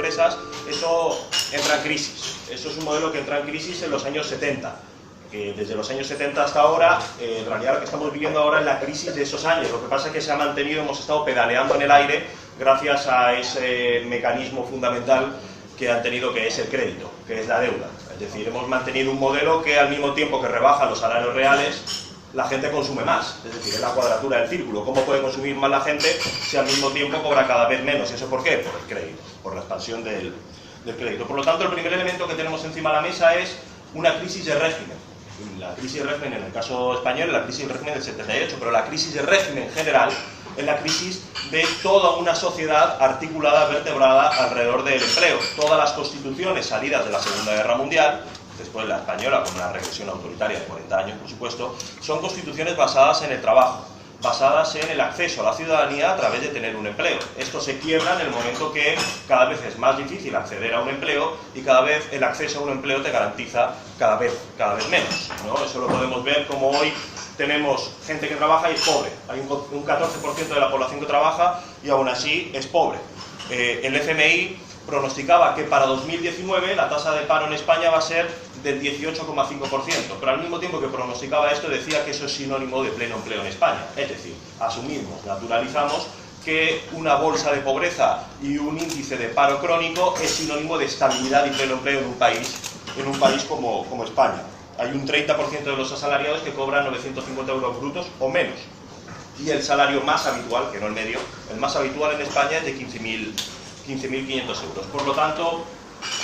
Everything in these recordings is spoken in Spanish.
empresas, eso entra en crisis. Eso es un modelo que entra en crisis en los años 70. Que desde los años 70 hasta ahora, en realidad lo que estamos viviendo ahora es la crisis de esos años. Lo que pasa es que se ha mantenido, hemos estado pedaleando en el aire gracias a ese mecanismo fundamental que han tenido, que es el crédito, que es la deuda. Es decir, hemos mantenido un modelo que al mismo tiempo que rebaja los salarios reales, la gente consume más. Es decir, es la cuadratura del círculo. ¿Cómo puede consumir más la gente si al mismo tiempo cobra cada vez menos? ¿Y eso por qué? Por el crédito, por la expansión del crédito. Por lo tanto, el primer elemento que tenemos encima de la mesa es una crisis de régimen. La crisis de régimen en el caso español, la crisis de régimen del 78, pero la crisis de régimen en general es la crisis de toda una sociedad articulada, vertebrada alrededor del empleo. Todas las constituciones salidas de la Segunda Guerra Mundial, después la española con una regresión autoritaria de 40 años, por supuesto, son constituciones basadas en el trabajo, basadas en el acceso a la ciudadanía a través de tener un empleo. Esto se quiebra en el momento que cada vez es más difícil acceder a un empleo y cada vez el acceso a un empleo te garantiza cada vez menos, ¿no? Eso lo podemos ver como hoy tenemos gente que trabaja y es pobre. Hay un 14% de la población que trabaja y aún así es pobre. El FMI pronosticaba que para 2019 la tasa de paro en España va a ser del 18,5%, pero al mismo tiempo que pronosticaba esto decía que eso es sinónimo de pleno empleo en España. Es decir, asumimos, naturalizamos que una bolsa de pobreza y un índice de paro crónico es sinónimo de estabilidad y pleno empleo en un país como España. Hay un 30% de los asalariados que cobran 950 euros brutos o menos. Y el salario más habitual, que no el medio, el más habitual en España es de 15.500 euros. Por lo tanto,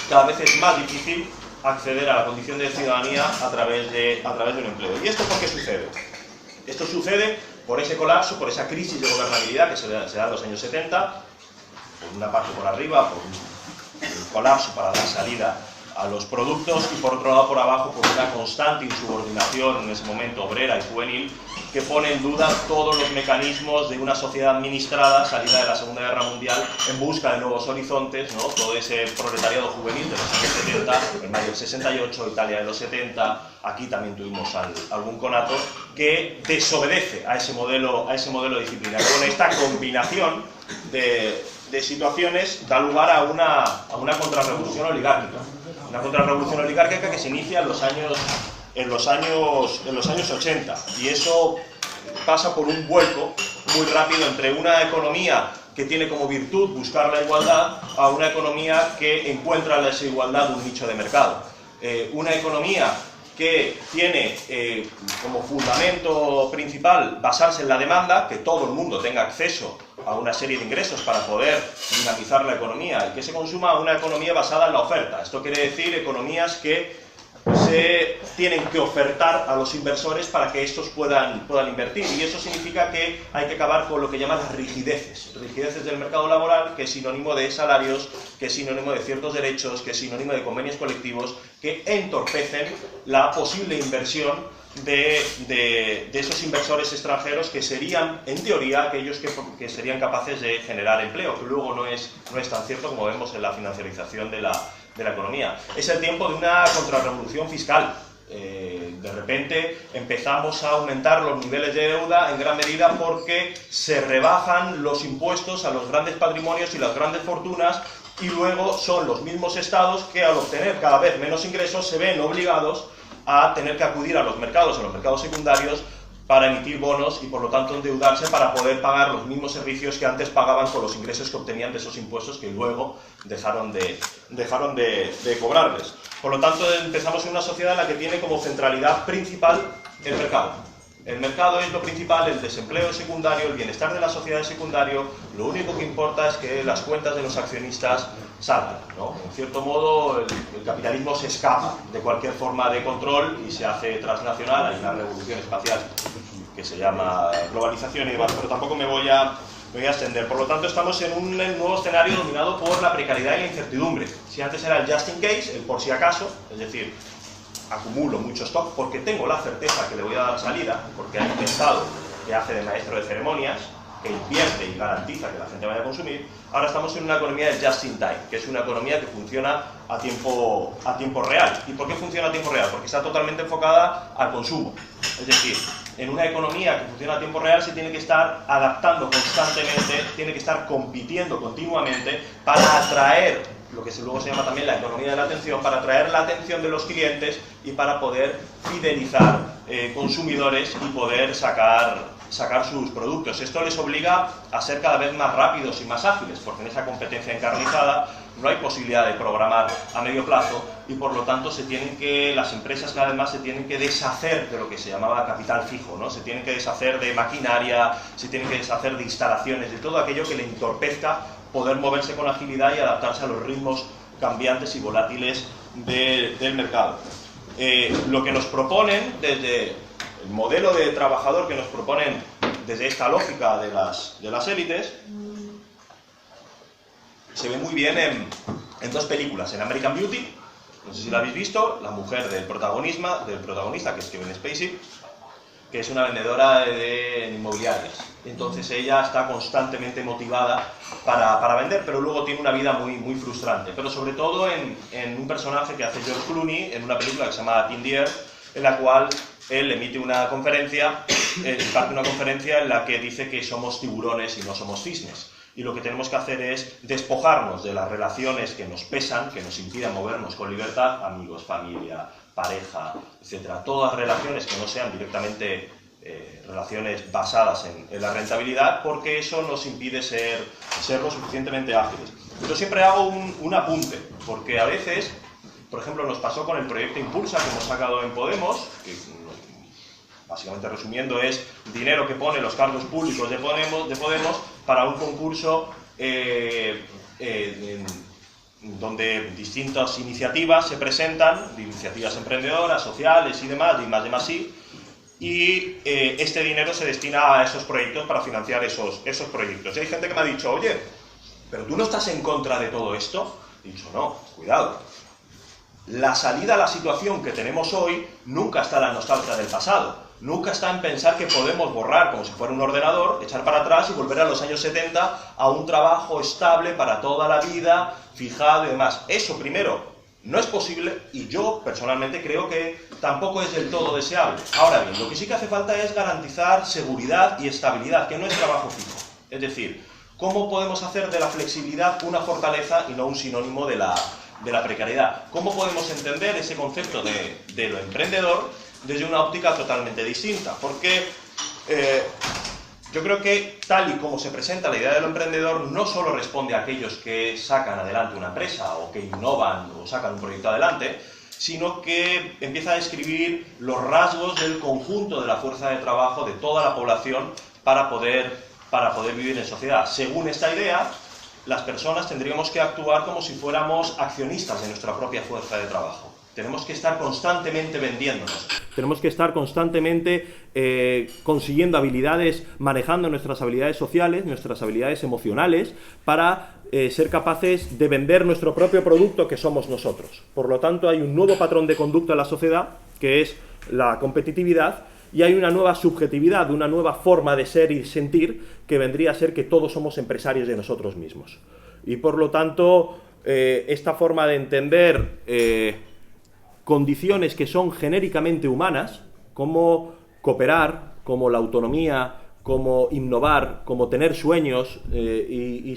cada vez es más difícil acceder a la condición de ciudadanía a través de un empleo. ¿Y esto por qué sucede? Esto sucede por ese colapso, por esa crisis de gobernabilidad que se da en los años 70, por una parte por arriba, por un colapso para dar salida a los productos y por otro lado por abajo por una constante insubordinación en ese momento obrera y juvenil que pone en duda todos los mecanismos de una sociedad administrada salida de la Segunda Guerra Mundial en busca de nuevos horizontes, ¿no? Todo ese proletariado juvenil de los años 70, en mayo del 68, Italia de los 70, aquí también tuvimos algún conato que desobedece a ese modelo disciplinario. Con esta combinación de situaciones da lugar a una contrarrevolución oligárquica. Una contrarrevolución oligárquica que se inicia en los años 80 y eso pasa por un vuelco muy rápido entre una economía que tiene como virtud buscar la igualdad a una economía que encuentra la desigualdad un nicho de mercado. Una economía que tiene como fundamento principal basarse en la demanda, que todo el mundo tenga acceso a una serie de ingresos para poder dinamizar la economía y que se consuma una economía basada en la oferta. Esto quiere decir economías que se tienen que ofertar a los inversores para que estos puedan invertir y eso significa que hay que acabar con lo que llaman las rigideces del mercado laboral, que es sinónimo de salarios, que es sinónimo de ciertos derechos, que es sinónimo de convenios colectivos que entorpecen la posible inversión de esos inversores extranjeros que serían, en teoría, aquellos que serían capaces de generar empleo, que luego no es tan cierto como vemos en la financiarización de la economía. Es el tiempo de una contrarrevolución fiscal. De repente empezamos a aumentar los niveles de deuda en gran medida porque se rebajan los impuestos a los grandes patrimonios y las grandes fortunas y luego son los mismos estados que al obtener cada vez menos ingresos se ven obligados a tener que acudir a los mercados secundarios para emitir bonos y por lo tanto endeudarse para poder pagar los mismos servicios que antes pagaban con los ingresos que obtenían de esos impuestos que luego dejaron de cobrarles. Por lo tanto empezamos en una sociedad en la que tiene como centralidad principal el mercado. El mercado es lo principal, el desempleo es secundario, el bienestar de la sociedad es secundario, lo único que importa es que las cuentas de los accionistas salgan, ¿no? En cierto modo el capitalismo se escapa de cualquier forma de control y se hace transnacional, hay una revolución espacial que se llama globalización y demás, pero tampoco me voy a extender. Por lo tanto estamos en un nuevo escenario dominado por la precariedad y la incertidumbre. Si antes era el just in case, el por si acaso, es decir, acumulo mucho stock porque tengo la certeza que le voy a dar salida, porque hay un Estado que hace de maestro de ceremonias, que invierte y garantiza que la gente vaya a consumir. Ahora estamos en una economía de just in time, que es una economía que funciona a tiempo real. ¿Y por qué funciona a tiempo real? Porque está totalmente enfocada al consumo. Es decir, en una economía que funciona a tiempo real se tiene que estar adaptando constantemente, tiene que estar compitiendo continuamente para atraer lo que luego se llama también la economía de la atención, para atraer la atención de los clientes y para poder fidelizar consumidores y poder sacar sus productos. Esto les obliga a ser cada vez más rápidos y más ágiles, porque en esa competencia encarnizada no hay posibilidad de programar a medio plazo y por lo tanto las empresas cada vez más se tienen que deshacer de lo que se llamaba capital fijo, ¿no? Se tienen que deshacer de maquinaria, se tienen que deshacer de instalaciones, de todo aquello que le entorpezca poder moverse con agilidad y adaptarse a los ritmos cambiantes y volátiles del mercado. Lo que nos proponen desde el modelo de trabajador que nos proponen desde esta lógica de las élites se ve muy bien en dos películas, en American Beauty, no sé si la habéis visto, la mujer del protagonista, que es Kevin Spacey, que es una vendedora de inmobiliarias. Entonces ella está constantemente motivada para vender, pero luego tiene una vida muy, muy frustrante. Pero sobre todo en un personaje que hace George Clooney, en una película que se llama Teen Deer, en la cual él emite una conferencia, imparte una conferencia en la que dice que somos tiburones y no somos cisnes. Y lo que tenemos que hacer es despojarnos de las relaciones que nos pesan, que nos impidan movernos con libertad, amigos, familia, pareja, etcétera. Todas relaciones que no sean directamente relaciones basadas en la rentabilidad, porque eso nos impide ser lo suficientemente ágiles. Yo siempre hago un apunte, porque a veces, por ejemplo, nos pasó con el proyecto Impulsa que hemos sacado en Podemos, que básicamente resumiendo es dinero que pone los cargos públicos de Podemos para un concurso donde distintas iniciativas se presentan, iniciativas emprendedoras, sociales y demás, de más y este dinero se destina a esos proyectos para financiar esos proyectos. Y hay gente que me ha dicho, oye, ¿pero tú no estás en contra de todo esto? He dicho, no, cuidado. La salida a la situación que tenemos hoy nunca está en la nostalgia del pasado. Nunca está en pensar que podemos borrar, como si fuera un ordenador, echar para atrás y volver a los años 70 a un trabajo estable para toda la vida, fijado y demás. Eso, primero, no es posible y yo, personalmente, creo que tampoco es del todo deseable. Ahora bien, lo que sí que hace falta es garantizar seguridad y estabilidad, que no es trabajo fijo. Es decir, ¿cómo podemos hacer de la flexibilidad una fortaleza y no un sinónimo de la precariedad? ¿Cómo podemos entender ese concepto de lo emprendedor desde una óptica totalmente distinta? Porque yo creo que tal y como se presenta la idea de lo emprendedor no solo responde a aquellos que sacan adelante una empresa o que innovan o sacan un proyecto adelante, sino que empieza a describir los rasgos del conjunto de la fuerza de trabajo de toda la población para poder vivir en sociedad. Según esta idea, las personas tendríamos que actuar como si fuéramos accionistas de nuestra propia fuerza de trabajo. Tenemos que estar constantemente vendiéndonos. Tenemos que estar constantemente consiguiendo habilidades, manejando nuestras habilidades sociales, nuestras habilidades emocionales, para ser capaces de vender nuestro propio producto que somos nosotros. Por lo tanto, hay un nuevo patrón de conducta en la sociedad, que es la competitividad, y hay una nueva subjetividad, una nueva forma de ser y sentir, que vendría a ser que todos somos empresarios de nosotros mismos. Y por lo tanto, esta forma de entender condiciones que son genéricamente humanas, como cooperar, como la autonomía, como innovar, como tener sueños y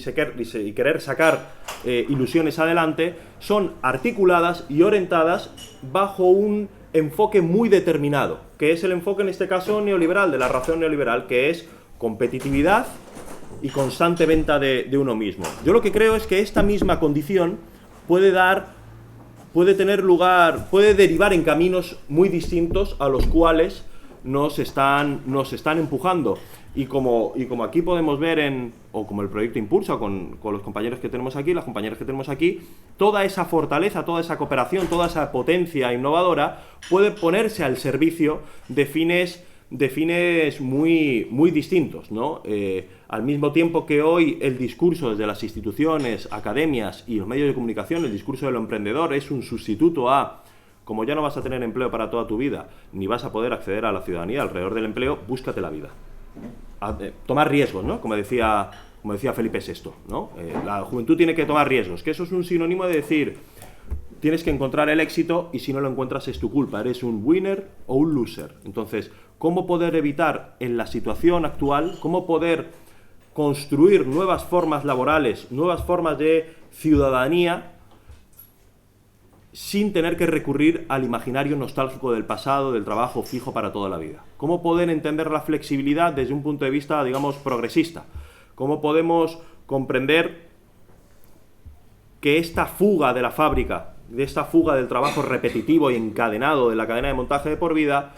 querer sacar ilusiones adelante, son articuladas y orientadas bajo un enfoque muy determinado, que es el enfoque en este caso neoliberal, de la razón neoliberal, que es competitividad y constante venta de uno mismo. Yo lo que creo es que esta misma condición puede tener lugar, puede derivar en caminos muy distintos a los cuales nos están empujando. Y como aquí podemos ver o como el proyecto Impulsa, con los compañeros que tenemos aquí, las compañeras que tenemos aquí, toda esa fortaleza, toda esa cooperación, toda esa potencia innovadora puede ponerse al servicio de fines muy, muy distintos, ¿no? Al mismo tiempo que hoy el discurso desde las instituciones, academias y los medios de comunicación, el discurso de lo emprendedor es un sustituto a, como ya no vas a tener empleo para toda tu vida, ni vas a poder acceder a la ciudadanía alrededor del empleo, búscate la vida. Tomar riesgos, ¿no? Como decía Felipe VI, ¿no? La juventud tiene que tomar riesgos, que eso es un sinónimo de decir, tienes que encontrar el éxito y si no lo encuentras es tu culpa, eres un winner o un loser. Entonces, ¿cómo poder evitar en la situación actual, cómo poder construir nuevas formas laborales, nuevas formas de ciudadanía sin tener que recurrir al imaginario nostálgico del pasado, del trabajo fijo para toda la vida. ¿Cómo poder entender la flexibilidad desde un punto de vista, digamos, progresista? ¿Cómo podemos comprender que esta fuga de la fábrica, de esta fuga del trabajo repetitivo y encadenado de la cadena de montaje de por vida,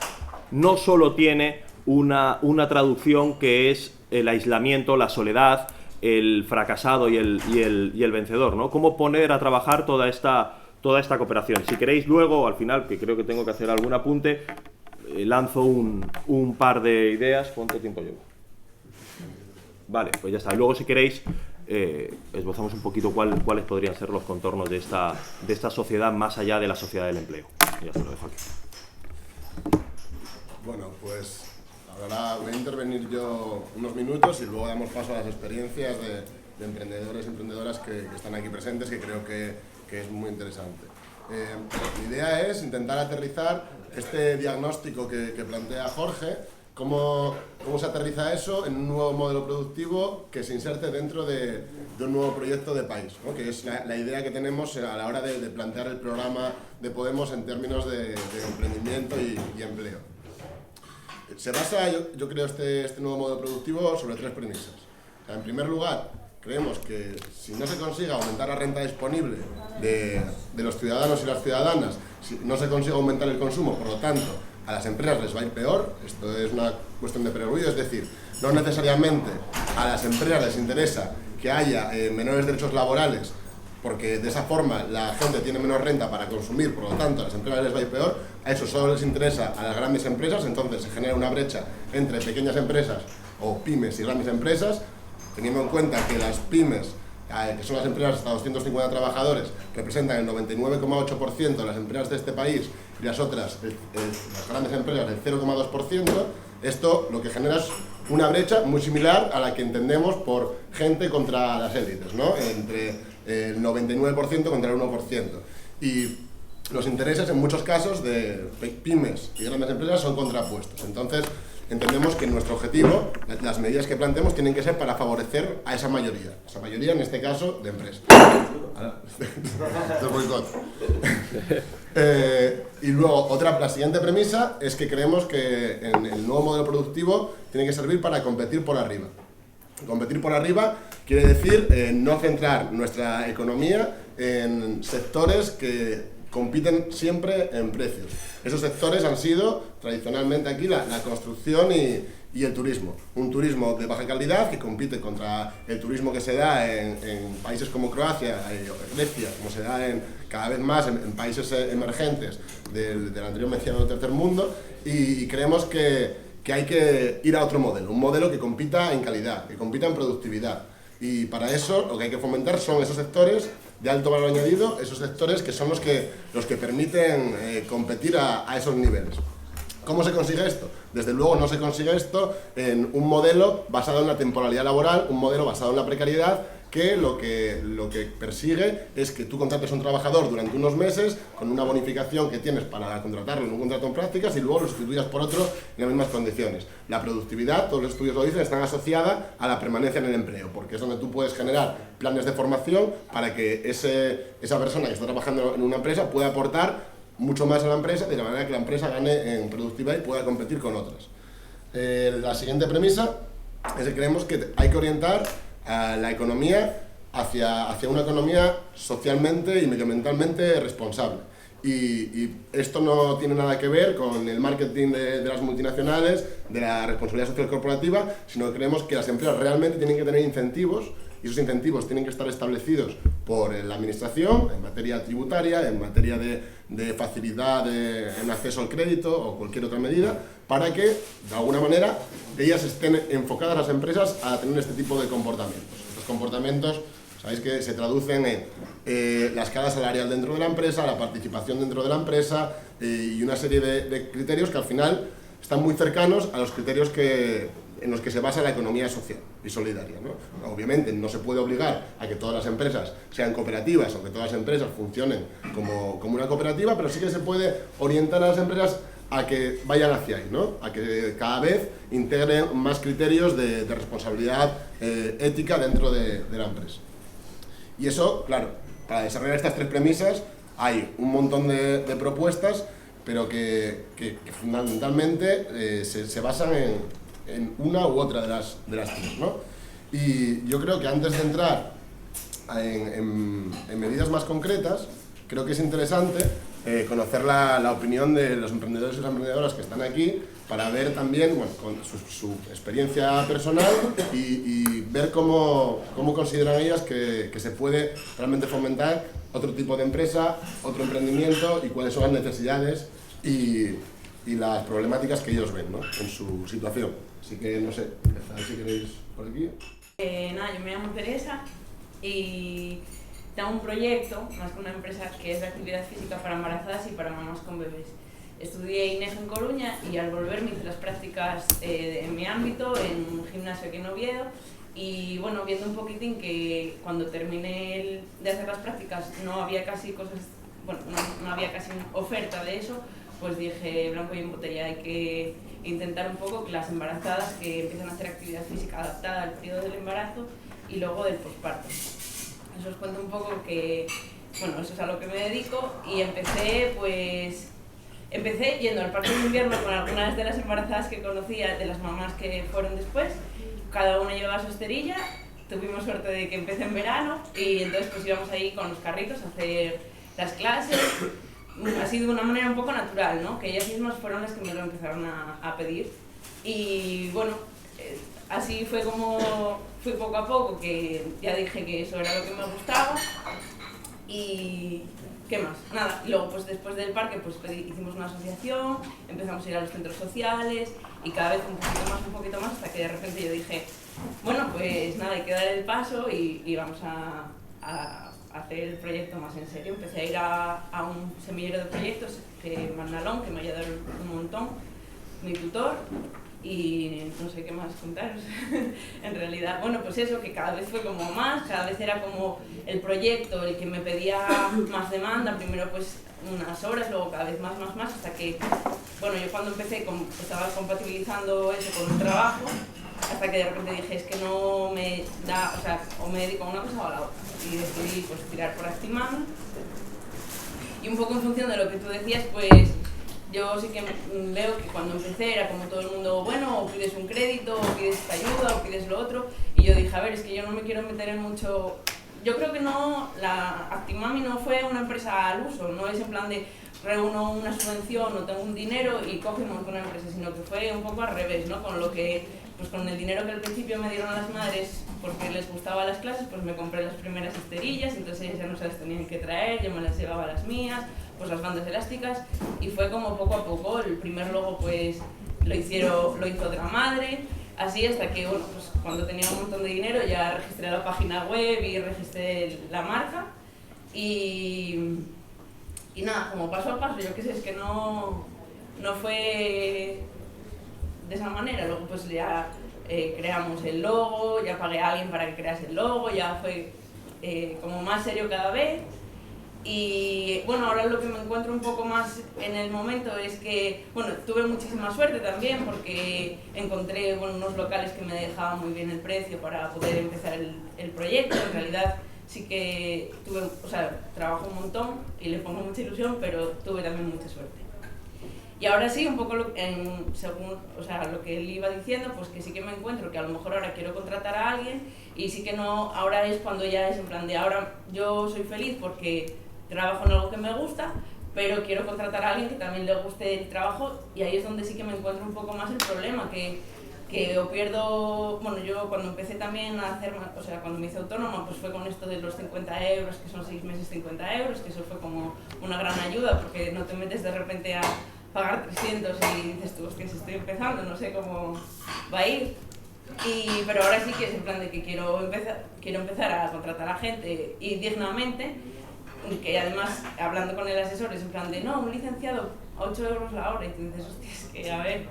no solo tiene una traducción que es el aislamiento, la soledad, el fracasado y el vencedor, ¿no? ¿Cómo poner a trabajar toda esta cooperación? Si queréis luego, al final, que creo que tengo que hacer algún apunte, lanzo un par de ideas. ¿Cuánto tiempo llevo? Vale, pues ya está. Luego, si queréis, esbozamos un poquito cuáles podrían ser los contornos de esta sociedad más allá de la sociedad del empleo. Ya se lo dejo aquí. Bueno, pues ahora voy a intervenir yo unos minutos y luego damos paso a las experiencias de emprendedores y emprendedoras que están aquí presentes, que creo que es muy interesante. Mi idea es intentar aterrizar este diagnóstico que plantea Jorge, cómo se aterriza eso en un nuevo modelo productivo que se inserte dentro de un nuevo proyecto de país, ¿no? Que es la idea que tenemos a la hora de plantear el programa de Podemos en términos de emprendimiento y empleo. Se basa, yo creo, este nuevo modelo productivo sobre tres premisas. O sea, en primer lugar, creemos que si no se consigue aumentar la renta disponible de los ciudadanos y las ciudadanas, si no se consigue aumentar el consumo, por lo tanto, a las empresas les va a ir peor. Esto es una cuestión de perogrullo, es decir, no necesariamente a las empresas les interesa que haya menores derechos laborales, porque de esa forma la gente tiene menos renta para consumir, por lo tanto a las empresas les va a ir peor. A eso solo les interesa a las grandes empresas, entonces se genera una brecha entre pequeñas empresas o pymes y grandes empresas, teniendo en cuenta que las pymes, que son las empresas hasta 250 trabajadores, representan el 99,8% de las empresas de este país, y las otras, las grandes empresas, el 0,2%, esto lo que genera es una brecha muy similar a la que entendemos por gente contra las élites, ¿no? Entre el 99% contra el 1%. Y los intereses en muchos casos de pymes y grandes empresas son contrapuestos. Entonces, entendemos que nuestro objetivo, las medidas que planteemos, tienen que ser para favorecer a esa mayoría en este caso de empresas. Y luego, la siguiente premisa es que creemos que en el nuevo modelo productivo tiene que servir para competir por arriba. Competir por arriba quiere decir no centrar nuestra economía en sectores que compiten siempre en precios. Esos sectores han sido tradicionalmente aquí la construcción y el turismo. Un turismo de baja calidad que compite contra el turismo que se da en países como Croacia o Grecia, como se da cada vez más en países emergentes del anterior mencionado tercer mundo, y creemos que hay que ir a otro modelo, un modelo que compita en calidad, que compita en productividad. Y para eso lo que hay que fomentar son esos sectores de alto valor añadido, esos sectores que son los que permiten competir a esos niveles. ¿Cómo se consigue esto? Desde luego no se consigue esto en un modelo basado en la temporalidad laboral, un modelo basado en la precariedad, que lo que persigue es que tú contrates a un trabajador durante unos meses con una bonificación que tienes para contratarlo en un contrato en prácticas y luego lo sustituyas por otro en las mismas condiciones. La productividad, todos los estudios lo dicen, están asociada a la permanencia en el empleo, porque es donde tú puedes generar planes de formación para que esa persona que está trabajando en una empresa pueda aportar mucho más a la empresa, de la manera que la empresa gane en productividad y pueda competir con otras. La siguiente premisa es que creemos que hay que orientar a la economía hacia una economía socialmente y medioambientalmente responsable. Y esto no tiene nada que ver con el marketing de las multinacionales, de la responsabilidad social corporativa, sino que creemos que las empresas realmente tienen que tener incentivos, y esos incentivos tienen que estar establecidos por la administración en materia tributaria, en materia de facilidad en acceso al crédito o cualquier otra medida, para que, de alguna manera, ellas estén enfocadas, las empresas, a tener este tipo de comportamientos. Estos comportamientos, sabéis que se traducen en la escala salarial dentro de la empresa, la participación dentro de la empresa y una serie de criterios que al final están muy cercanos a los criterios en los que se basa la economía social y solidaria, ¿no? Obviamente no se puede obligar a que todas las empresas sean cooperativas o que todas las empresas funcionen como una cooperativa, pero sí que se puede orientar a las empresas a que vayan hacia ahí, ¿no? A que cada vez integren más criterios de responsabilidad ética dentro de la empresa. Y eso, claro, para desarrollar estas tres premisas hay un montón de propuestas, pero que fundamentalmente se basan en una u otra de las tres, ¿no? Y yo creo que antes de entrar en medidas más concretas, creo que es interesante conocer la opinión de los emprendedores y las emprendedoras que están aquí, para ver también, bueno, con su experiencia personal y ver cómo consideran ellas que se puede realmente fomentar otro tipo de empresa, otro emprendimiento, y cuáles son las necesidades y las problemáticas que ellos ven, ¿no?, en su situación. Así que, no sé, empezad si queréis por aquí. Nada, yo me llamo Teresa y tengo un proyecto, más que una empresa, que es de actividad física para embarazadas y para mamás con bebés. Estudié INEF en Coruña y al volver me hice las prácticas en mi ámbito, en un gimnasio aquí en Oviedo, y bueno, viendo un poquitín que cuando terminé de hacer las prácticas no había casi cosas, bueno, no había casi oferta de eso, pues dije, blanco y en botella, hay que intentar un poco que las embarazadas que empiezan a hacer actividad física adaptada al periodo del embarazo y luego del posparto. Eso os cuento un poco que, bueno, eso es a lo que me dedico, y empecé yendo al parque de invierno con algunas de las embarazadas que conocía, de las mamás que fueron después. Cada una llevaba su esterilla, tuvimos suerte de que empecé en verano y entonces pues íbamos ahí con los carritos a hacer las clases. Ha sido de una manera un poco natural, ¿no?, que ellas mismas fueron las que me lo empezaron a pedir. Y bueno, así fue como fui poco a poco, que ya dije que eso era lo que me gustaba. Y ¿qué más? Nada, y luego pues después del parque pues hicimos una asociación, empezamos a ir a los centros sociales y cada vez un poquito más, hasta que de repente yo dije, bueno, pues nada, hay que dar el paso y vamos a hacer el proyecto más en serio. Empecé a ir a un semillero de proyectos, que Manalón, que me ayudó un montón, mi tutor, y no sé qué más contaros. En realidad, bueno, pues eso, que cada vez fue como más, cada vez era como el proyecto el que me pedía más demanda, primero pues unas horas, luego cada vez más, hasta que, bueno, yo cuando empecé estaba compatibilizando eso con un trabajo, hasta que de repente dije, es que no me da, o sea, o me dedico a una cosa o a la otra, y decidí pues tirar por Actimam. Y un poco en función de lo que tú decías, pues yo sí que veo que cuando empecé era como todo el mundo, bueno, o pides un crédito, o pides esta ayuda, o pides lo otro, y yo dije, a ver, es que yo no me quiero meter en mucho. Yo creo que no, Actimami no fue una empresa al uso, no es en plan de reúno una subvención o tengo un dinero y cojo y monto una empresa, sino que fue un poco al revés, ¿no? Con lo que, pues con el dinero que al principio me dieron las madres porque les gustaban las clases, pues me compré las primeras esterillas, entonces ellas ya no se las tenían que traer, yo me las llevaba a las mías, pues las bandas elásticas, y fue como poco a poco. El primer logo pues lo hizo otra madre, así hasta que, bueno, pues cuando tenía un montón de dinero ya registré la página web y registré la marca, y nada, como paso a paso, yo qué sé, es que no fue de esa manera. Luego pues ya creamos el logo, ya pagué a alguien para que crease el logo, ya fue como más serio cada vez. Y bueno, ahora lo que me encuentro un poco más en el momento es que, bueno, tuve muchísima suerte también porque encontré, bueno, unos locales que me dejaban muy bien el precio para poder empezar el proyecto. En realidad sí que tuve, o sea, trabajo un montón y le pongo mucha ilusión, pero tuve también mucha suerte. Y ahora sí, un poco según, o sea, lo que él iba diciendo, pues que sí que me encuentro que a lo mejor ahora quiero contratar a alguien, y sí que no, ahora es cuando ya es en plan de ahora yo soy feliz porque trabajo en algo que me gusta, pero quiero contratar a alguien que también le guste el trabajo, y ahí es donde sí que me encuentro un poco más el problema, que o pierdo. Bueno, yo cuando empecé también a hacer, o sea, cuando me hice autónoma, pues fue con esto de los 50 euros, que son 6 meses 50 euros, que eso fue como una gran ayuda, porque no te metes de repente a pagar 300 y dices tú, hostia, si estoy empezando, no sé cómo va a ir. Pero ahora sí que es en plan de que quiero empezar a contratar a gente y dignamente, que además, hablando con el asesor, es en plan de, no, un licenciado a 8 euros la hora, y tú dices, hostia, es que, a ver,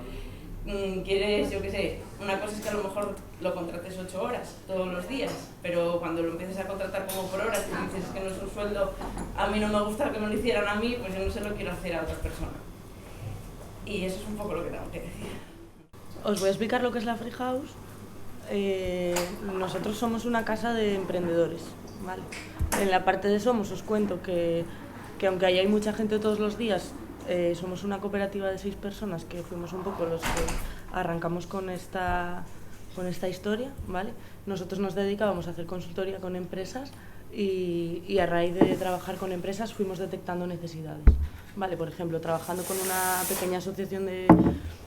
quieres, yo qué sé, una cosa es que a lo mejor lo contrates 8 horas todos los días, pero cuando lo empieces a contratar como por horas, y dices, es que no es un sueldo, a mí no me gusta que me lo hicieran a mí, pues yo no se lo quiero hacer a otra persona. Y eso es un poco lo que tengo que decir. Os voy a explicar lo que es la Free House. Nosotros somos una casa de emprendedores, ¿vale? En la parte de somos os cuento que que aunque ahí hay mucha gente todos los días, somos una cooperativa de 6 personas que fuimos un poco los que arrancamos con esta historia, ¿vale? Nosotros nos dedicábamos a hacer consultoría con empresas y a raíz de trabajar con empresas fuimos detectando necesidades, ¿vale? Por ejemplo, trabajando con una pequeña asociación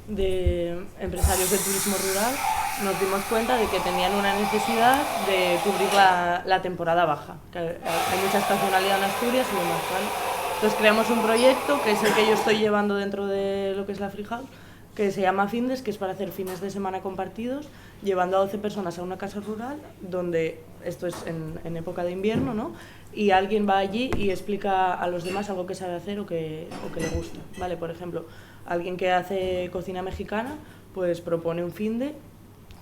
de empresarios del turismo rural, nos dimos cuenta de que tenían una necesidad de cubrir la temporada baja, que hay mucha estacionalidad en Asturias y demás, ¿vale? Entonces creamos un proyecto que es el que yo estoy llevando dentro de lo que es la Free House, que se llama Findes, que es para hacer fines de semana compartidos, llevando a 12 personas a una casa rural, donde esto es en época de invierno, ¿no? Y alguien va allí y explica a los demás algo que sabe hacer o que le gusta, ¿vale? Por ejemplo, alguien que hace cocina mexicana, pues propone un finde,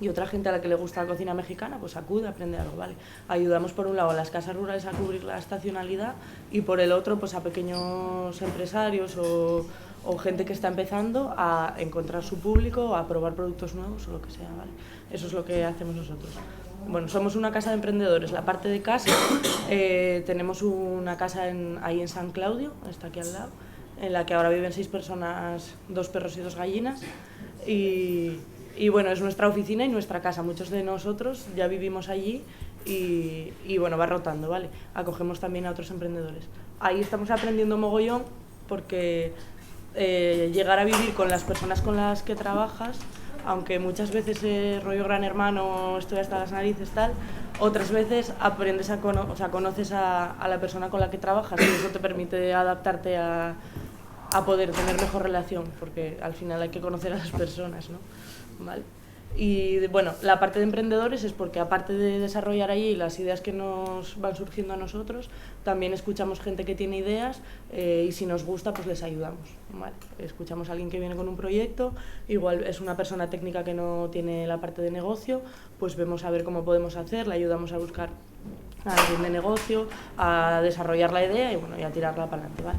y otra gente a la que le gusta la cocina mexicana, pues acude, aprende algo, ¿vale? Ayudamos por un lado a las casas rurales a cubrir la estacionalidad y por el otro pues a pequeños empresarios o gente que está empezando a encontrar su público, a probar productos nuevos o lo que sea, ¿vale? Eso es lo que hacemos nosotros. Bueno, somos una casa de emprendedores. La parte de casa, tenemos una casa ahí en San Claudio, está aquí al lado, en la que ahora viven 6 personas, 2 perros y 2 gallinas. Y bueno, es nuestra oficina y nuestra casa. Muchos de nosotros ya vivimos allí y bueno, va rotando, ¿vale? Acogemos también a otros emprendedores. Ahí estamos aprendiendo mogollón porque llegar a vivir con las personas con las que trabajas, aunque muchas veces rollo gran hermano, estoy hasta las narices, tal, otras veces aprendes conoces a la persona con la que trabajas y eso te permite adaptarte a poder tener mejor relación, porque al final hay que conocer a las personas, ¿no? ¿Vale? Y bueno, la parte de emprendedores es porque aparte de desarrollar allí las ideas que nos van surgiendo a nosotros, también escuchamos gente que tiene ideas y si nos gusta pues les ayudamos, ¿vale? Escuchamos a alguien que viene con un proyecto, igual es una persona técnica que no tiene la parte de negocio, pues vemos a ver cómo podemos hacer, le ayudamos a buscar a alguien de negocio, a desarrollar la idea y bueno, y a tirarla para adelante, ¿vale?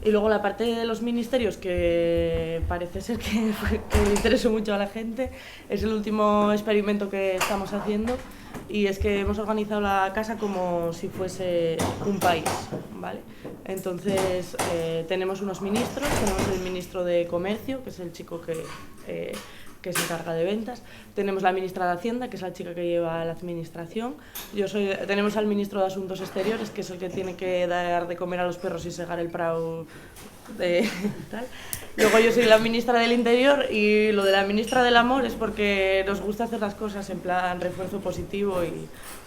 Y luego la parte de los ministerios, que parece ser que le interesó mucho a la gente, es el último experimento que estamos haciendo y es que hemos organizado la casa como si fuese un país, ¿vale? Entonces tenemos unos ministros, tenemos el ministro de Comercio, que es el chico que se encarga de ventas, tenemos la ministra de Hacienda, que es la chica que lleva la administración, tenemos al ministro de Asuntos Exteriores, que es el que tiene que dar de comer a los perros y segar el prado tal. Luego yo soy la ministra del Interior y lo de la ministra del Amor es porque nos gusta hacer las cosas en plan refuerzo positivo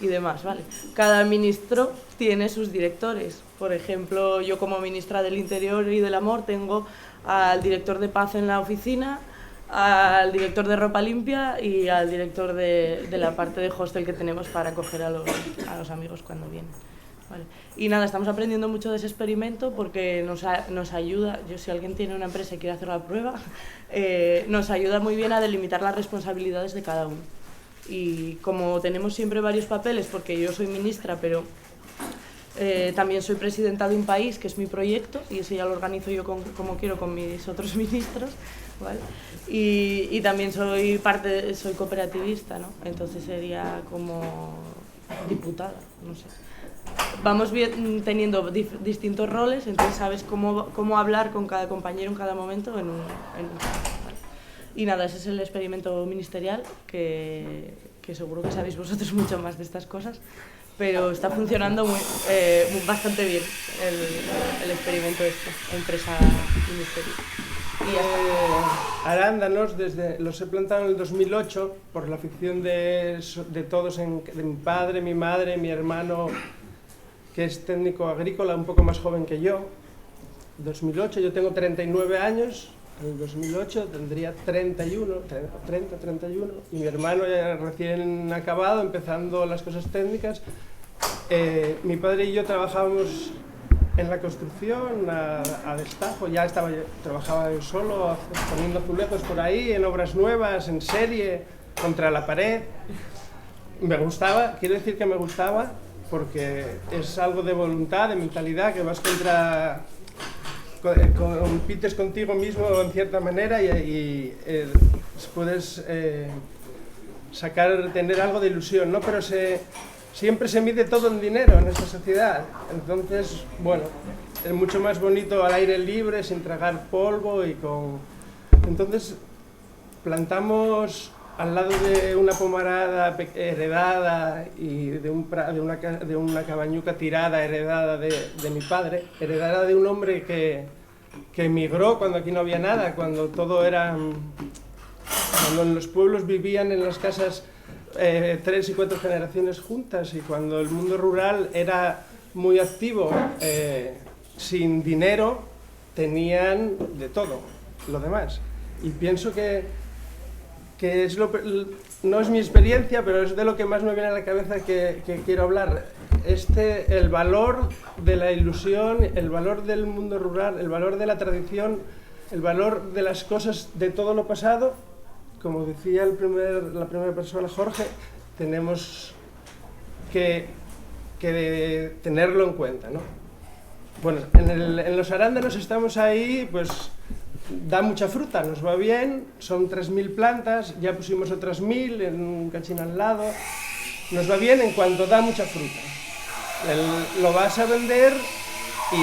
y demás, ¿vale? Cada ministro tiene sus directores. Por ejemplo, yo como ministra del Interior y del Amor tengo al director de Paz en la oficina, al director de ropa limpia y al director de la parte de hostel que tenemos para acoger a los amigos cuando vienen. Vale. Y nada, estamos aprendiendo mucho de ese experimento porque nos ayuda, si alguien tiene una empresa y quiere hacer la prueba, nos ayuda muy bien a delimitar las responsabilidades de cada uno. Y como tenemos siempre varios papeles, porque yo soy ministra, pero también soy presidenta de un país, que es mi proyecto, y ese ya lo organizo yo como quiero con mis otros ministros, ¿vale? Y también soy cooperativista, ¿no? Entonces sería como diputada, no sé. Vamos teniendo distintos roles, entonces sabes cómo hablar con cada compañero en cada momento ¿vale? Y nada, ese es el experimento ministerial, que seguro que sabéis vosotros mucho más de estas cosas, pero está funcionando bastante bien el experimento empresa ministerio. Arándanos, los he plantado en el 2008 por la afición de todos, de mi padre, mi madre, mi hermano, que es técnico agrícola, un poco más joven que yo. 2008, yo tengo 39 años, en el 2008 tendría 30, 31, y mi hermano ya recién acabado, empezando las cosas técnicas. Mi padre y yo trabajábamos en la construcción a destajo, trabajaba yo solo, poniendo azulejos por ahí, en obras nuevas, en serie, contra la pared. Me gustaba, quiero decir que me gustaba, porque es algo de voluntad, de mentalidad, que vas compites contigo mismo en cierta manera y puedes tener algo de ilusión, ¿no? Pero siempre se mide todo en dinero en esta sociedad. Entonces, bueno, es mucho más bonito al aire libre, sin tragar polvo y con... Entonces plantamos al lado de una pomarada heredada y de una cabañuca tirada heredada de mi padre, heredada de un hombre que emigró cuando aquí no había nada, cuando todo era... Cuando en los pueblos vivían en las casas 3 y 4 generaciones juntas, y cuando el mundo rural era muy activo, sin dinero, tenían de todo lo demás. Y pienso que no es mi experiencia, pero es de lo que más me viene a la cabeza que quiero hablar. El valor de la ilusión, el valor del mundo rural, el valor de la tradición, el valor de las cosas de todo lo pasado. Como decía la primera persona, Jorge, tenemos que tenerlo en cuenta, ¿no? Bueno, en los arándanos estamos ahí, pues da mucha fruta, nos va bien, son 3.000 plantas, ya pusimos otras 1.000 en un cachín al lado, nos va bien en cuanto da mucha fruta. Lo vas a vender y,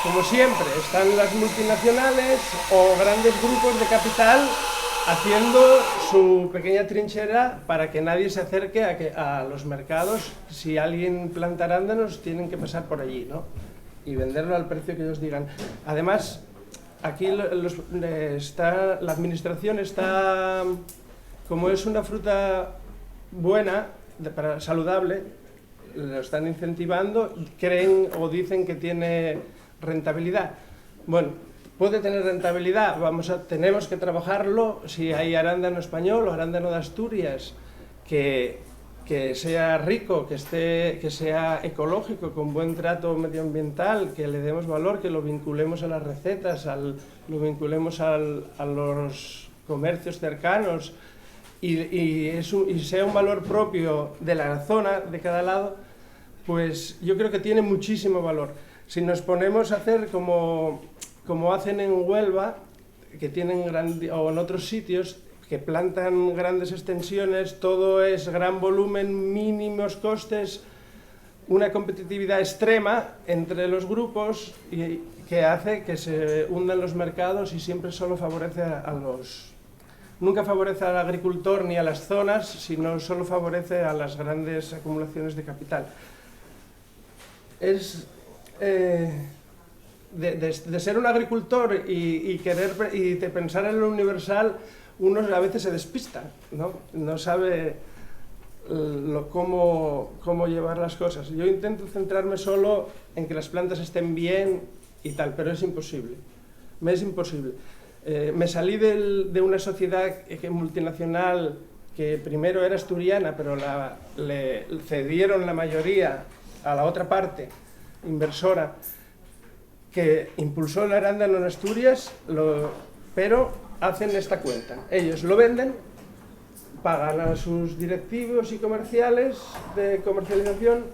como siempre, están las multinacionales o grandes grupos de capital haciendo su pequeña trinchera para que nadie se acerque a los mercados. Si alguien planta arándanos, tienen que pasar por allí, ¿no? Y venderlo al precio que ellos digan. Además, aquí la administración está, como es una fruta buena, saludable, lo están incentivando, creen o dicen que tiene rentabilidad. Bueno, puede tener rentabilidad, tenemos que trabajarlo. Si hay arándano español o arándano de Asturias que sea rico, que sea ecológico, con buen trato medioambiental, que le demos valor, que lo vinculemos a las recetas, lo vinculemos a los comercios cercanos y sea un valor propio de la zona, de cada lado, pues yo creo que tiene muchísimo valor. Si nos ponemos a hacer como hacen en Huelva, que tienen o en otros sitios, que plantan grandes extensiones, todo es gran volumen, mínimos costes, una competitividad extrema entre los grupos y que hace que se hundan los mercados y siempre solo favorece nunca favorece al agricultor ni a las zonas, sino solo favorece a las grandes acumulaciones de capital. De ser un agricultor y de pensar en lo universal, uno a veces se despista, no sabe cómo llevar las cosas. Yo intento centrarme solo en que las plantas estén bien y tal, pero es imposible. Me es imposible. Me salí de una sociedad multinacional que primero era asturiana, pero le cedieron la mayoría a la otra parte, inversora, que impulsó el arándano en Asturias, pero hacen esta cuenta. Ellos lo venden, pagan a sus directivos y comerciales de comercialización,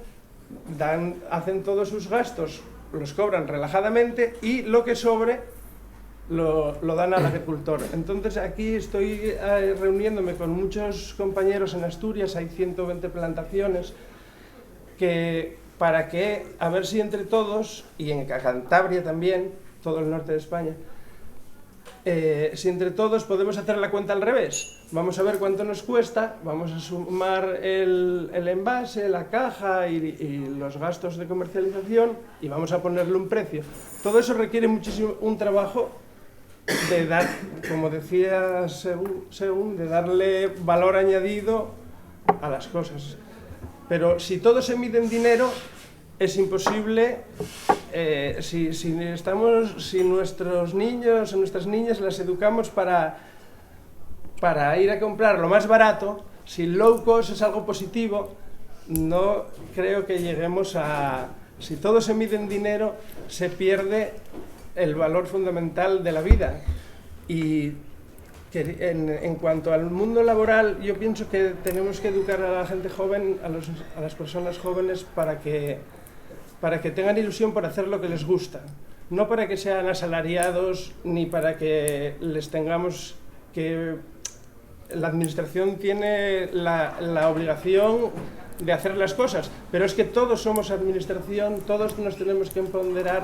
hacen todos sus gastos, los cobran relajadamente y lo que sobre lo dan al agricultor. Entonces aquí estoy reuniéndome con muchos compañeros en Asturias, hay 120 plantaciones, a ver si entre todos, y en Cantabria también, todo el norte de España, si entre todos podemos hacer la cuenta al revés. Vamos a ver cuánto nos cuesta, vamos a sumar el envase, la caja y los gastos de comercialización y vamos a ponerle un precio. Todo eso requiere muchísimo un trabajo de dar, como decía según, de darle valor añadido a las cosas. Pero si todo se mide en dinero, es imposible. Si nuestros niños o nuestras niñas las educamos para ir a comprar lo más barato, si el low cost es algo positivo, no creo que lleguemos a... Si todo se mide en dinero, se pierde el valor fundamental de la vida. Y en cuanto al mundo laboral, yo pienso que tenemos que educar a la gente joven, a las personas jóvenes, para que tengan ilusión por hacer lo que les gusta. No para que sean asalariados, ni para que les tengamos que... La administración tiene la obligación de hacer las cosas, pero es que todos somos administración, todos nos tenemos que empoderar,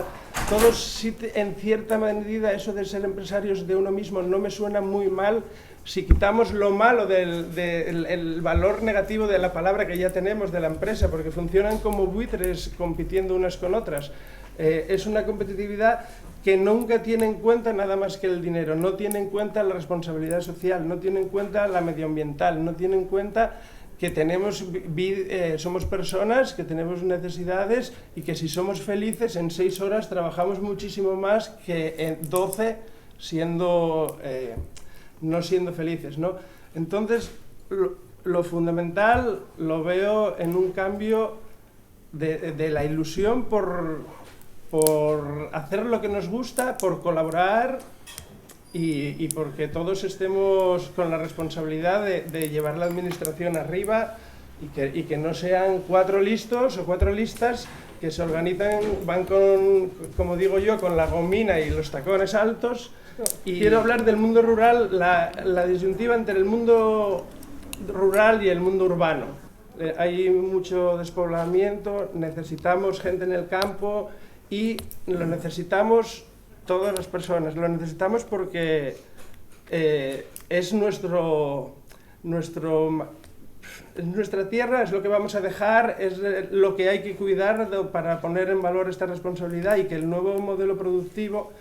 todos, en cierta medida, eso de ser empresarios de uno mismo no me suena muy mal, si quitamos lo malo el valor negativo de la palabra que ya tenemos de la empresa, porque funcionan como buitres compitiendo unas con otras. Es una competitividad que nunca tiene en cuenta nada más que el dinero, no tiene en cuenta la responsabilidad social, no tiene en cuenta la medioambiental, no tiene en cuenta que somos personas, que tenemos necesidades y que si somos felices en 6 horas trabajamos muchísimo más que en 12 no siendo felices, ¿no? Entonces, lo fundamental lo veo en un cambio de la ilusión por hacer lo que nos gusta, por colaborar y porque todos estemos con la responsabilidad de llevar la administración arriba y que no sean 4 listos o 4 listas que se organizan, van con, como digo yo, con la gomina y los tacones altos. Y quiero hablar del mundo rural, la disyuntiva entre el mundo rural y el mundo urbano. Hay mucho despoblamiento, necesitamos gente en el campo y lo necesitamos todas las personas. Lo necesitamos porque es nuestra tierra, es lo que vamos a dejar, es lo que hay que cuidar para poner en valor esta responsabilidad y que el nuevo modelo productivo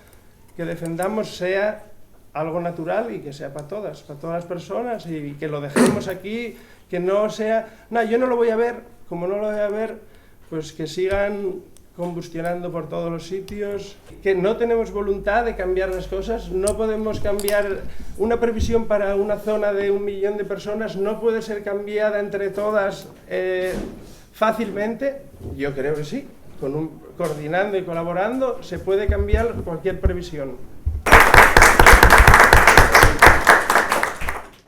que defendamos sea algo natural y que sea para todas las personas y que lo dejemos aquí, que no sea, no, yo no lo voy a ver, como no lo voy a ver, pues que sigan combustionando por todos los sitios, que no tenemos voluntad de cambiar las cosas, no podemos cambiar una previsión para una zona de 1 millón de personas, no puede ser cambiada entre todas fácilmente. Yo creo que sí, coordinando y colaborando se puede cambiar cualquier previsión.